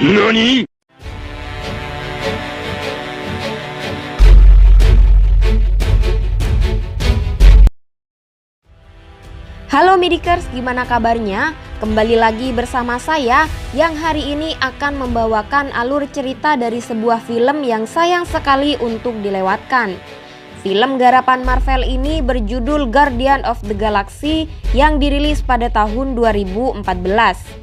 NANI?! Halo Midikers, gimana kabarnya? Kembali lagi bersama saya yang hari ini akan membawakan alur cerita dari sebuah film yang sayang sekali untuk dilewatkan. Film garapan Marvel ini berjudul Guardian of the Galaxy yang dirilis pada tahun 2014.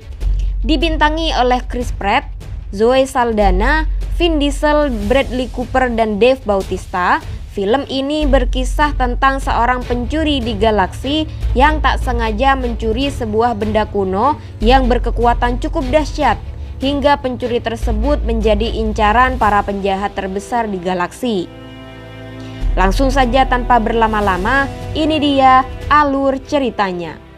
Dibintangi oleh Chris Pratt, Zoe Saldana, Vin Diesel, Bradley Cooper, dan Dave Bautista. Film ini berkisah tentang seorang pencuri di galaksi yang tak sengaja mencuri sebuah benda kuno yang berkekuatan cukup dahsyat, hingga pencuri tersebut menjadi incaran para penjahat terbesar di galaksi. Langsung saja tanpa berlama-lama, ini dia alur ceritanya.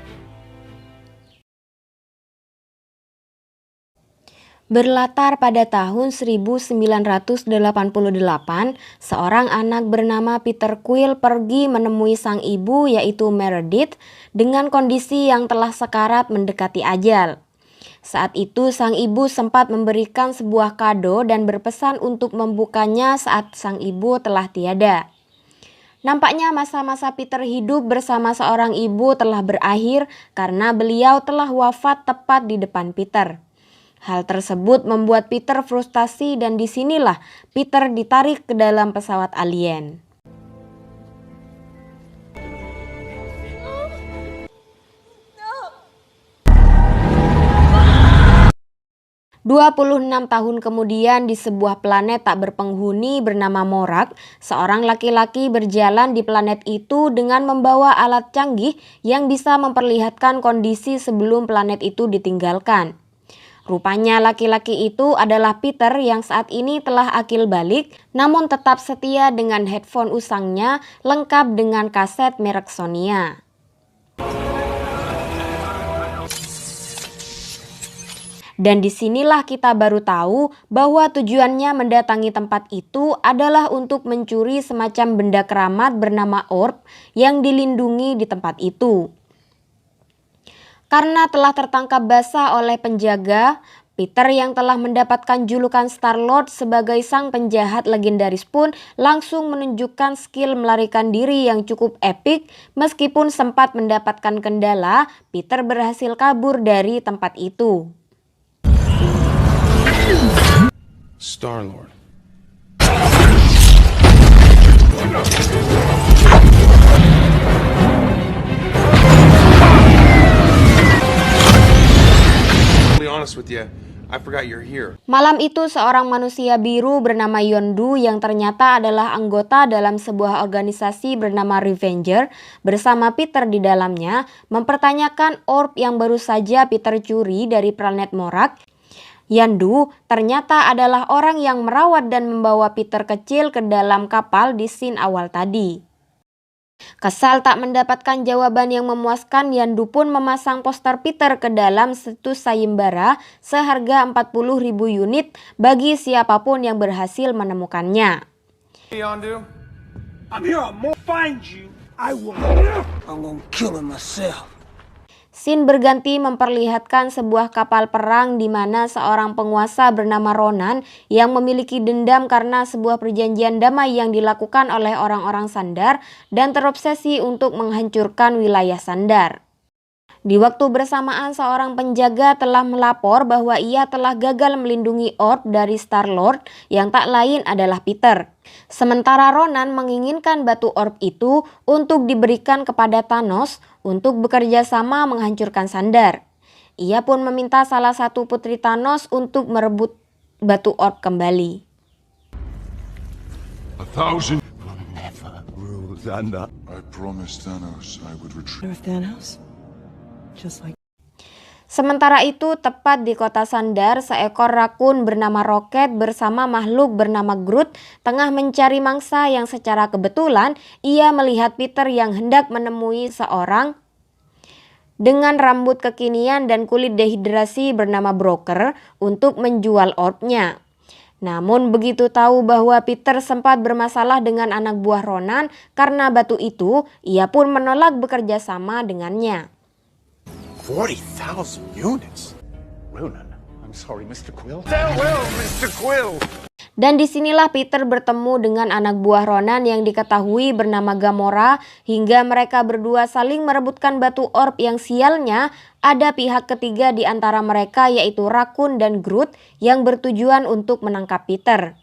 Berlatar pada tahun 1988, seorang anak bernama Peter Quill pergi menemui sang ibu yaitu Meredith dengan kondisi yang telah sekarat mendekati ajal. Saat itu sang ibu sempat memberikan sebuah kado dan berpesan untuk membukanya saat sang ibu telah tiada. Nampaknya masa-masa Peter hidup bersama seorang ibu telah berakhir karena beliau telah wafat tepat di depan Peter. Hal tersebut membuat Peter frustasi dan disinilah Peter ditarik ke dalam pesawat alien. No. 26 tahun kemudian di sebuah planet tak berpenghuni bernama Morak, seorang laki-laki berjalan di planet itu dengan membawa alat canggih yang bisa memperlihatkan kondisi sebelum planet itu ditinggalkan. Rupanya laki-laki itu adalah Peter yang saat ini telah akil balik, namun tetap setia dengan headphone usangnya lengkap dengan kaset merek Sonya. Dan disinilah kita baru tahu bahwa tujuannya mendatangi tempat itu adalah untuk mencuri semacam benda keramat bernama orb yang dilindungi di tempat itu. Karena telah tertangkap basah oleh penjaga, Peter yang telah mendapatkan julukan Star-Lord sebagai sang penjahat legendaris pun langsung menunjukkan skill melarikan diri yang cukup epik. Meskipun sempat mendapatkan kendala, Peter berhasil kabur dari tempat itu. Star-Lord. Malam itu seorang manusia biru bernama Yondu yang ternyata adalah anggota dalam sebuah organisasi bernama Revenger bersama Peter di dalamnya mempertanyakan orb yang baru saja Peter curi dari planet Morak. Yondu ternyata adalah orang yang merawat dan membawa Peter kecil ke dalam kapal di scene awal tadi. Kesal tak mendapatkan jawaban yang memuaskan, Yondu pun memasang poster Peter ke dalam situs sayembara seharga 40.000 unit bagi siapapun yang berhasil menemukannya. Yondu, I'm here. I'm gonna find you. I'm gonna kill him myself. Scene berganti memperlihatkan sebuah kapal perang di mana seorang penguasa bernama Ronan yang memiliki dendam karena sebuah perjanjian damai yang dilakukan oleh orang-orang Sandar dan terobsesi untuk menghancurkan wilayah Sandar. Di waktu bersamaan seorang penjaga telah melapor bahwa ia telah gagal melindungi orb dari Star-Lord yang tak lain adalah Peter. Sementara Ronan menginginkan batu orb itu untuk diberikan kepada Thanos untuk bekerja sama menghancurkan Sandar. Ia pun meminta salah satu putri Thanos untuk merebut batu orb kembali. 1,000 will never rule Xandar. I promised Thanos I would retrieve Thanos? Just like... Sementara itu, tepat di kota Sandar, seekor rakun bernama Rocket bersama makhluk bernama Groot tengah mencari mangsa yang secara kebetulan ia melihat Peter yang hendak menemui seorang dengan rambut kekinian dan kulit dehidrasi bernama Broker untuk menjual orbnya. Namun begitu tahu bahwa Peter sempat bermasalah dengan anak buah Ronan karena batu itu, ia pun menolak bekerja sama dengannya. 40,000 units? Ronan, I'm I'm sorry, Mr. Quill. Farewell, Mr. Quill. Dan disinilah Peter bertemu dengan anak buah Ronan yang diketahui bernama Gamora, hingga mereka berdua saling merebutkan batu orb yang sialnya ada pihak ketiga di antara mereka, yaitu Raccoon dan Groot, yang bertujuan untuk menangkap Peter.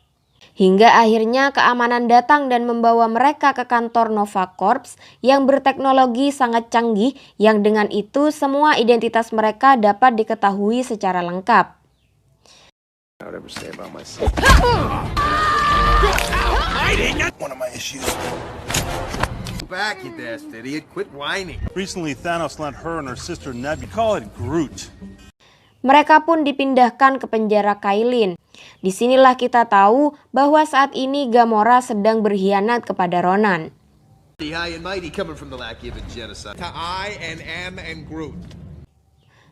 Hingga akhirnya keamanan datang dan membawa mereka ke kantor Nova Corps yang berteknologi sangat canggih, yang dengan itu semua identitas mereka dapat diketahui secara lengkap. One of my issues. Back, you dashed idiot. Quit whining. Recently, Thanos lent her and her sister Nebula. Call it Groot. Mereka pun dipindahkan ke penjara Kailin. Disinilah kita tahu bahwa saat ini Gamora sedang berkhianat kepada Ronan. High and mighty coming from the lackey of a genocide. To I and M and Groot.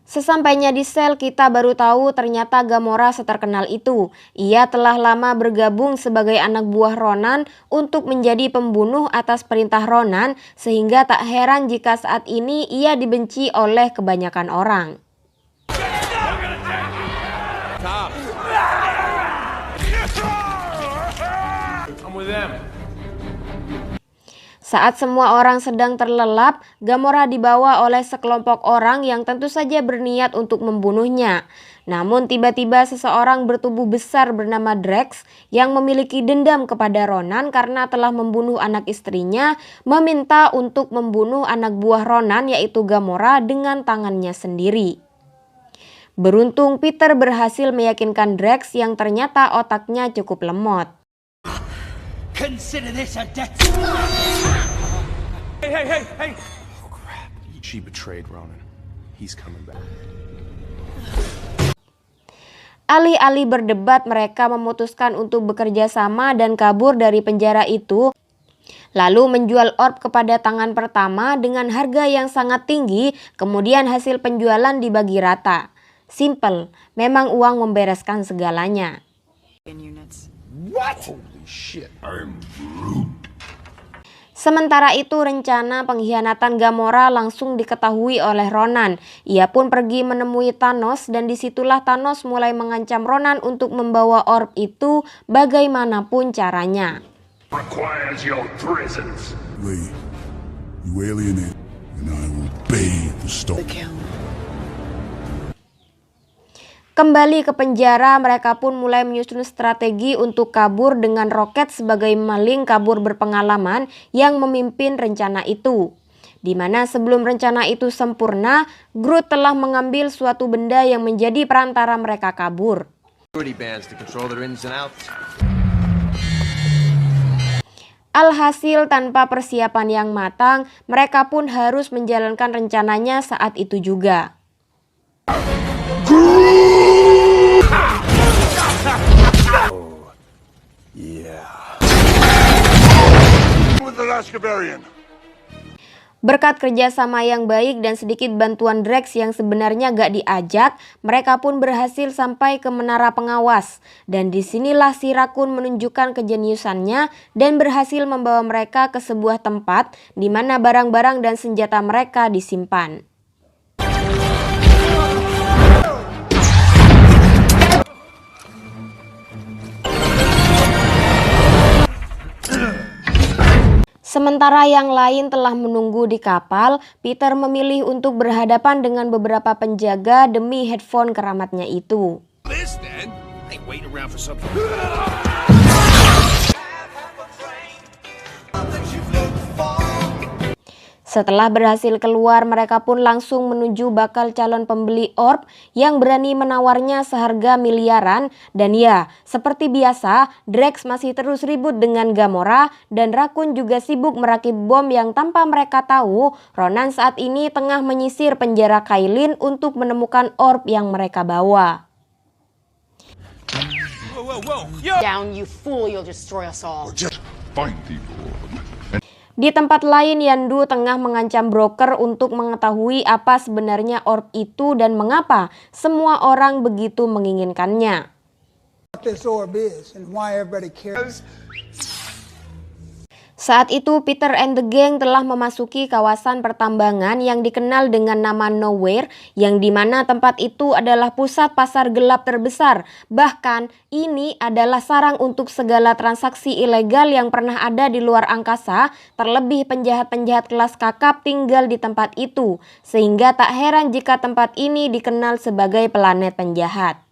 Sesampainya di sel, kita baru tahu ternyata Gamora seterkenal itu. Ia telah lama bergabung sebagai anak buah Ronan untuk menjadi pembunuh atas perintah Ronan, sehingga tak heran jika saat ini ia dibenci oleh kebanyakan orang. I'm with them. Saat semua orang sedang terlelap, Gamora dibawa oleh sekelompok orang yang tentu saja berniat untuk membunuhnya. Namun tiba-tiba seseorang bertubuh besar bernama Drax yang memiliki dendam kepada Ronan karena telah membunuh anak istrinya, meminta untuk membunuh anak buah Ronan yaitu Gamora dengan tangannya sendiri. Beruntung Peter berhasil meyakinkan Drax yang ternyata otaknya cukup lemot. Consider this a death. Hey. Oh, crap. She betrayed Ronan. He's coming back. Alih-alih berdebat, mereka memutuskan untuk bekerja sama dan kabur dari penjara itu, lalu menjual orb kepada tangan pertama dengan harga yang sangat tinggi, kemudian hasil penjualan dibagi rata. Simple, memang uang membereskan segalanya. What? Holy shit. Sementara itu rencana pengkhianatan Gamora langsung diketahui oleh Ronan. Ia pun pergi menemui Thanos dan disitulah Thanos mulai mengancam Ronan untuk membawa orb itu bagaimanapun caranya. Requires your presence. Lee, you alienate, and I will bathe the stone. Kembali ke penjara, mereka pun mulai menyusun strategi untuk kabur dengan Rocket sebagai maling kabur berpengalaman yang memimpin rencana itu. Di mana sebelum rencana itu sempurna, Groot telah mengambil suatu benda yang menjadi perantara mereka kabur. Alhasil tanpa persiapan yang matang, mereka pun harus menjalankan rencananya saat itu juga. Berkat kerjasama yang baik dan sedikit bantuan Drax yang sebenarnya gak diajak, mereka pun berhasil sampai ke menara pengawas. Dan disinilah si Raccoon menunjukkan kejeniusannya dan berhasil membawa mereka ke sebuah tempat di mana barang-barang dan senjata mereka disimpan. Sementara yang lain telah menunggu di kapal, Peter memilih untuk berhadapan dengan beberapa penjaga demi headphone keramatnya itu. Setelah berhasil keluar, mereka pun langsung menuju bakal calon pembeli orb yang berani menawarnya seharga miliaran. Dan ya, seperti biasa, Drax masih terus ribut dengan Gamora dan Raccoon juga sibuk merakit bom yang tanpa mereka tahu, Ronan saat ini tengah menyisir penjara Kailin untuk menemukan orb yang mereka bawa. Down, you fool, you'll destroy us all. Just find the orb. Di tempat lain, Yandu tengah mengancam broker untuk mengetahui apa sebenarnya orb itu dan mengapa semua orang begitu menginginkannya. Saat itu Peter and the gang telah memasuki kawasan pertambangan yang dikenal dengan nama Nowhere, yang dimana tempat itu adalah pusat pasar gelap terbesar. Bahkan ini adalah sarang untuk segala transaksi ilegal yang pernah ada di luar angkasa, terlebih penjahat-penjahat kelas kakap tinggal di tempat itu. Sehingga tak heran jika tempat ini dikenal sebagai planet penjahat.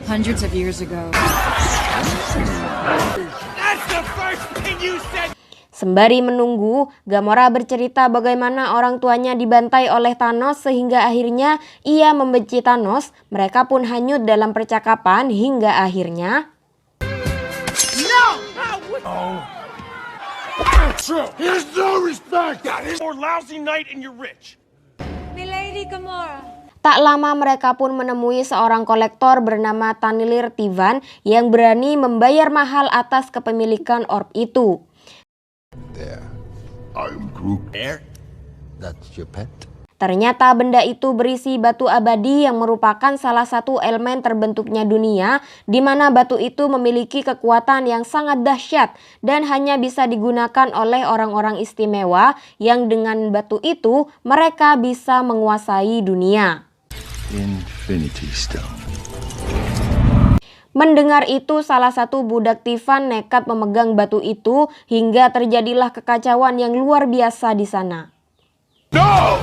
Hundreds of years ago. Sembari menunggu, Gamora bercerita bagaimana orang tuanya dibantai oleh Thanos sehingga akhirnya ia membenci Thanos. Mereka pun hanyut dalam percakapan hingga akhirnya There's no respect! Or lousy night and you're rich. Milady Gamora. tak lama mereka pun menemui seorang kolektor bernama Tanilir Tivan yang berani membayar mahal atas kepemilikan orb itu. There. I'm Groot. There? That's your pet? Ternyata benda itu berisi batu abadi yang merupakan salah satu elemen terbentuknya dunia, di mana batu itu memiliki kekuatan yang sangat dahsyat dan hanya bisa digunakan oleh orang-orang istimewa yang dengan batu itu mereka bisa menguasai dunia. Infinity Stone. Mendengar itu, salah satu budak Tivan nekat memegang batu itu hingga terjadilah kekacauan yang luar biasa di sana. No!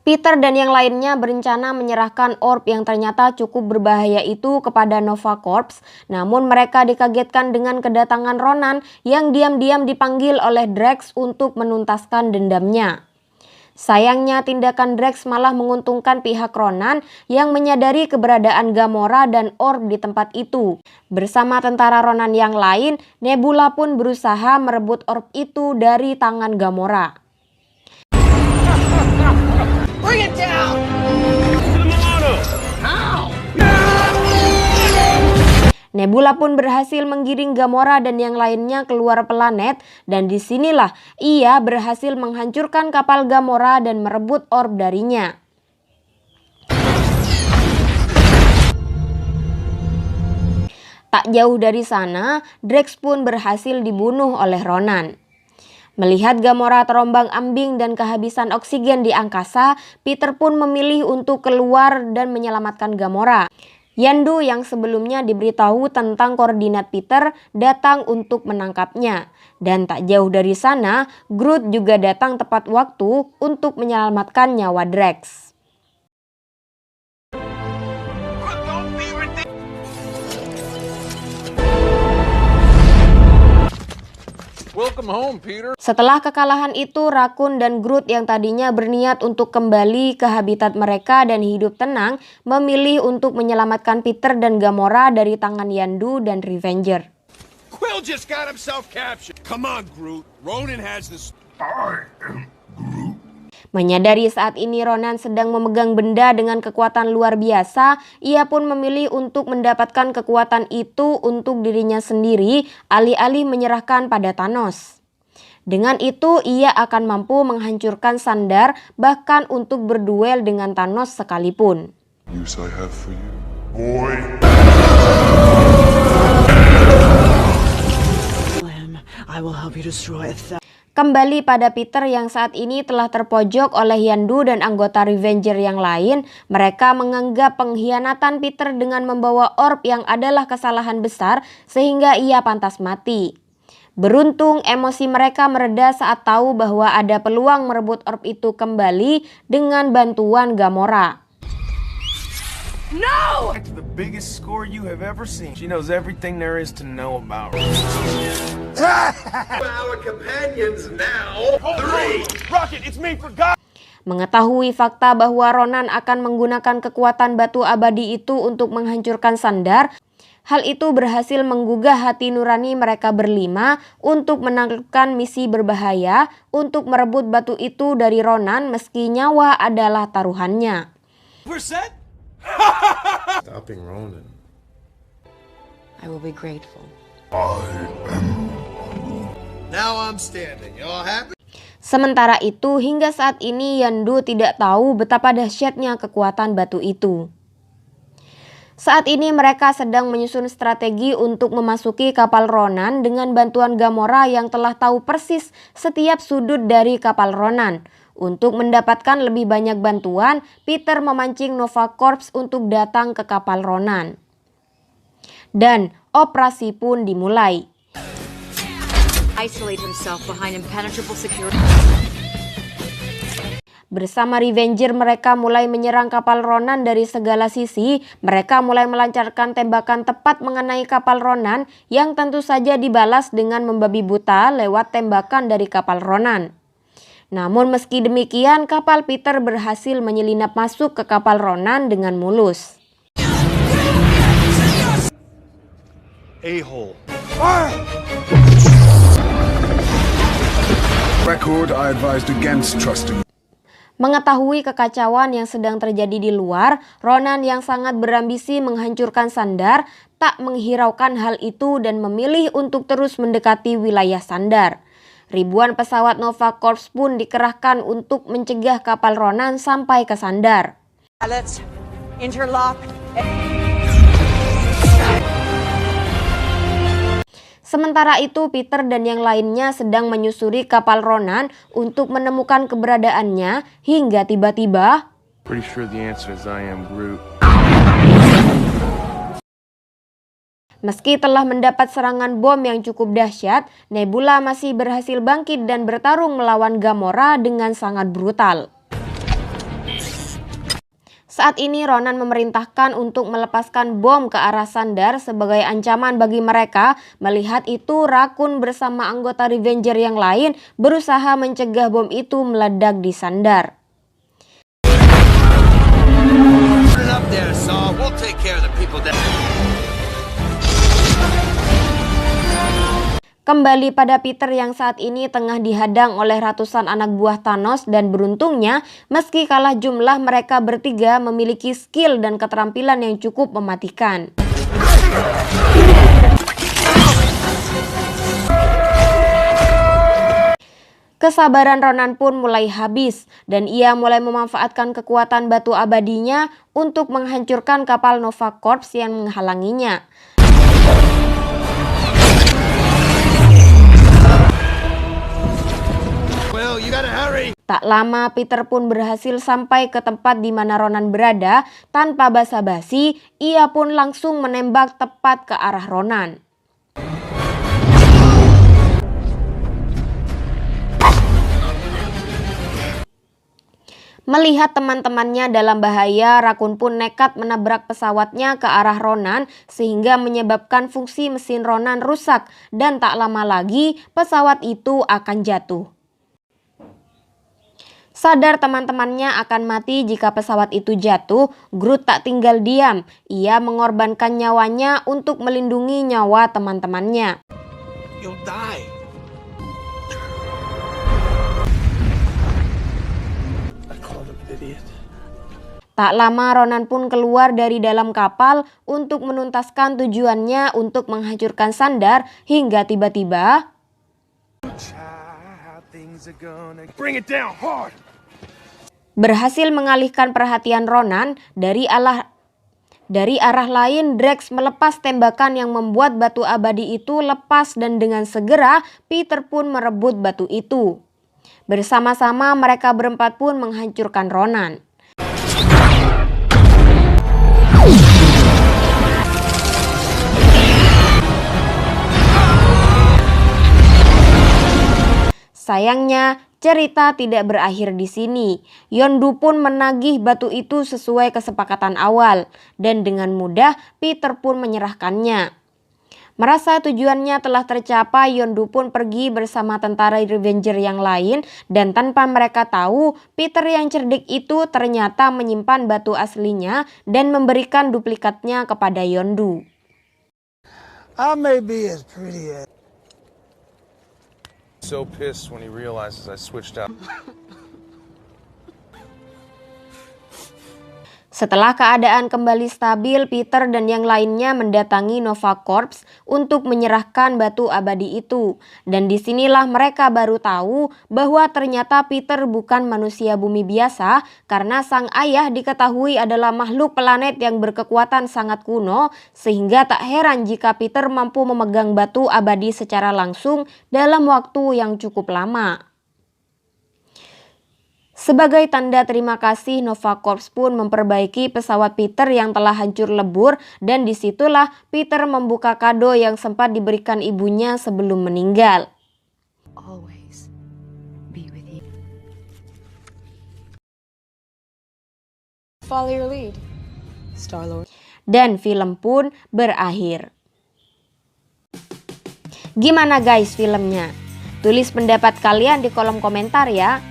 Peter dan yang lainnya berencana menyerahkan orb yang ternyata cukup berbahaya itu kepada Nova Corps. Namun mereka dikagetkan dengan kedatangan Ronan yang diam-diam dipanggil oleh Drax untuk menuntaskan dendamnya. Sayangnya tindakan Drax malah menguntungkan pihak Ronan yang menyadari keberadaan Gamora dan orb di tempat itu. Bersama tentara Ronan yang lain, Nebula pun berusaha merebut orb itu dari tangan Gamora. Bring it down! Nebula pun berhasil menggiring Gamora dan yang lainnya keluar planet, dan disinilah ia berhasil menghancurkan kapal Gamora dan merebut orb darinya. Tak jauh dari sana, Drax pun berhasil dibunuh oleh Ronan. Melihat Gamora terombang-ambing dan kehabisan oksigen di angkasa, Peter pun memilih untuk keluar dan menyelamatkan Gamora. Yondu yang sebelumnya diberitahu tentang koordinat Peter datang untuk menangkapnya. Dan tak jauh dari sana, Groot juga datang tepat waktu untuk menyelamatkan nyawa Drax. Welcome home, Peter. Setelah kekalahan itu, Raccoon dan Groot yang tadinya berniat untuk kembali ke habitat mereka dan hidup tenang, memilih untuk menyelamatkan Peter dan Gamora dari tangan Yondu dan Revenger. Quill just got himself captured. Come on, Groot. Ronan has this. I am Groot. Menyadari saat ini Ronan sedang memegang benda dengan kekuatan luar biasa, ia pun memilih untuk mendapatkan kekuatan itu untuk dirinya sendiri, alih-alih menyerahkan pada Thanos. Dengan itu, ia akan mampu menghancurkan Sandar, bahkan untuk berduel dengan Thanos sekalipun. Use I have for you, boy. I will help you destroy Kembali pada Peter yang saat ini telah terpojok oleh Yondu dan anggota Revenger yang lain, mereka menganggap pengkhianatan Peter dengan membawa orb yang adalah kesalahan besar sehingga ia pantas mati. Beruntung emosi mereka mereda saat tahu bahwa ada peluang merebut orb itu kembali dengan bantuan Gamora. No! The biggest score you have ever seen. She knows everything there is to know about her. Our companions now. Rocket, it's me for God. Mengetahui fakta bahwa Ronan akan menggunakan kekuatan batu abadi itu untuk menghancurkan Sandar, hal itu berhasil menggugah hati nurani mereka berlima untuk menaklukkan misi berbahaya untuk merebut batu itu dari Ronan meski nyawa adalah taruhannya. Stopping Ronan. I will be grateful. I am. Now I'm standing. You all happy? Sementara itu, hingga saat ini Yondu tidak tahu betapa dahsyatnya kekuatan batu itu. Saat ini mereka sedang menyusun strategi untuk memasuki kapal Ronan dengan bantuan Gamora yang telah tahu persis setiap sudut dari kapal Ronan. Untuk mendapatkan lebih banyak bantuan, Peter memancing Nova Corps untuk datang ke kapal Ronan. Dan operasi pun dimulai. Isolate himself behind impenetrable security. Bersama Revenger, mereka mulai menyerang kapal Ronan dari segala sisi. Mereka mulai melancarkan tembakan tepat mengenai kapal Ronan yang tentu saja dibalas dengan membabi buta lewat tembakan dari kapal Ronan. Namun meski demikian, kapal Peter berhasil menyelinap masuk ke kapal Ronan dengan mulus. A-hole. Record, I advised against trusting. Mengetahui kekacauan yang sedang terjadi di luar, Ronan yang sangat berambisi menghancurkan Sandar tak menghiraukan hal itu dan memilih untuk terus mendekati wilayah Sandar. Ribuan pesawat Nova Corps pun dikerahkan untuk mencegah kapal Ronan sampai ke Sandar. Let's interlock. Sementara itu, Peter dan yang lainnya sedang menyusuri kapal Ronan untuk menemukan keberadaannya hingga tiba-tiba Pretty sure the answer is I am Groot. meski telah mendapat serangan bom yang cukup dahsyat, Nebula masih berhasil bangkit dan bertarung melawan Gamora dengan sangat brutal. Saat ini Ronan memerintahkan untuk melepaskan bom ke arah Sandar sebagai ancaman bagi mereka. Melihat itu, Raccoon bersama anggota Revenger yang lain berusaha mencegah bom itu meledak di Sandar. Kembali pada Peter yang saat ini tengah dihadang oleh ratusan anak buah Thanos dan beruntungnya meski kalah jumlah mereka bertiga memiliki skill dan keterampilan yang cukup mematikan. Kesabaran Ronan pun mulai habis dan ia mulai memanfaatkan kekuatan batu abadinya untuk menghancurkan kapal Nova Corps yang menghalanginya. Tak lama Peter pun berhasil sampai ke tempat di mana Ronan berada. Tanpa basa-basi, ia pun langsung menembak tepat ke arah Ronan. Melihat teman-temannya dalam bahaya, Raccoon pun nekat menabrak pesawatnya ke arah Ronan sehingga menyebabkan fungsi mesin Ronan rusak dan tak lama lagi pesawat itu akan jatuh. Sadar teman-temannya akan mati jika pesawat itu jatuh, Groot tak tinggal diam. Ia mengorbankan nyawanya untuk melindungi nyawa teman-temannya. You'll die. I called him an idiot. Tak lama Ronan pun keluar dari dalam kapal untuk menuntaskan tujuannya untuk menghancurkan Sandar hingga tiba-tiba Bring it down hard. berhasil mengalihkan perhatian Ronan dari arah lain. Drax melepas tembakan yang membuat batu abadi itu lepas dan dengan segera Peter pun merebut batu itu. Bersama-sama mereka berempat pun menghancurkan Ronan. Sayangnya, cerita tidak berakhir di sini. Yondu pun menagih batu itu sesuai kesepakatan awal, dan dengan mudah Peter pun menyerahkannya. Merasa tujuannya telah tercapai, Yondu pun pergi bersama tentara Revenger yang lain, dan tanpa mereka tahu, Peter yang cerdik itu ternyata menyimpan batu aslinya dan memberikan duplikatnya kepada Yondu. I may be as pretty as So pissed when he realizes I switched out. Setelah keadaan kembali stabil, Peter dan yang lainnya mendatangi Nova Corps untuk menyerahkan batu abadi itu. Dan disinilah mereka baru tahu bahwa ternyata Peter bukan manusia bumi biasa, karena sang ayah diketahui adalah makhluk planet yang berkekuatan sangat kuno, sehingga tak heran jika Peter mampu memegang batu abadi secara langsung dalam waktu yang cukup lama. Sebagai tanda terima kasih, Nova Corps pun memperbaiki pesawat Peter yang telah hancur lebur, dan disitulah Peter membuka kado yang sempat diberikan ibunya sebelum meninggal. Always be with you. Follow your lead, Star-Lord. Dan film pun berakhir. Gimana guys filmnya? Tulis pendapat kalian di kolom komentar ya.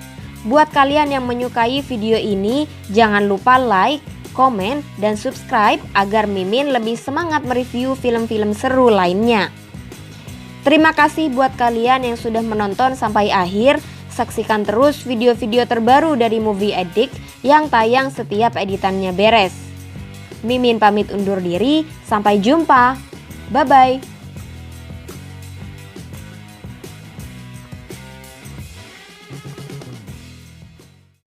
Buat kalian yang menyukai video ini, jangan lupa like, komen, dan subscribe agar Mimin lebih semangat mereview film-film seru lainnya. Terima kasih buat kalian yang sudah menonton sampai akhir. Saksikan terus video-video terbaru dari Movie Addict yang tayang setiap editannya beres. Mimin pamit undur diri, sampai jumpa. Bye-bye.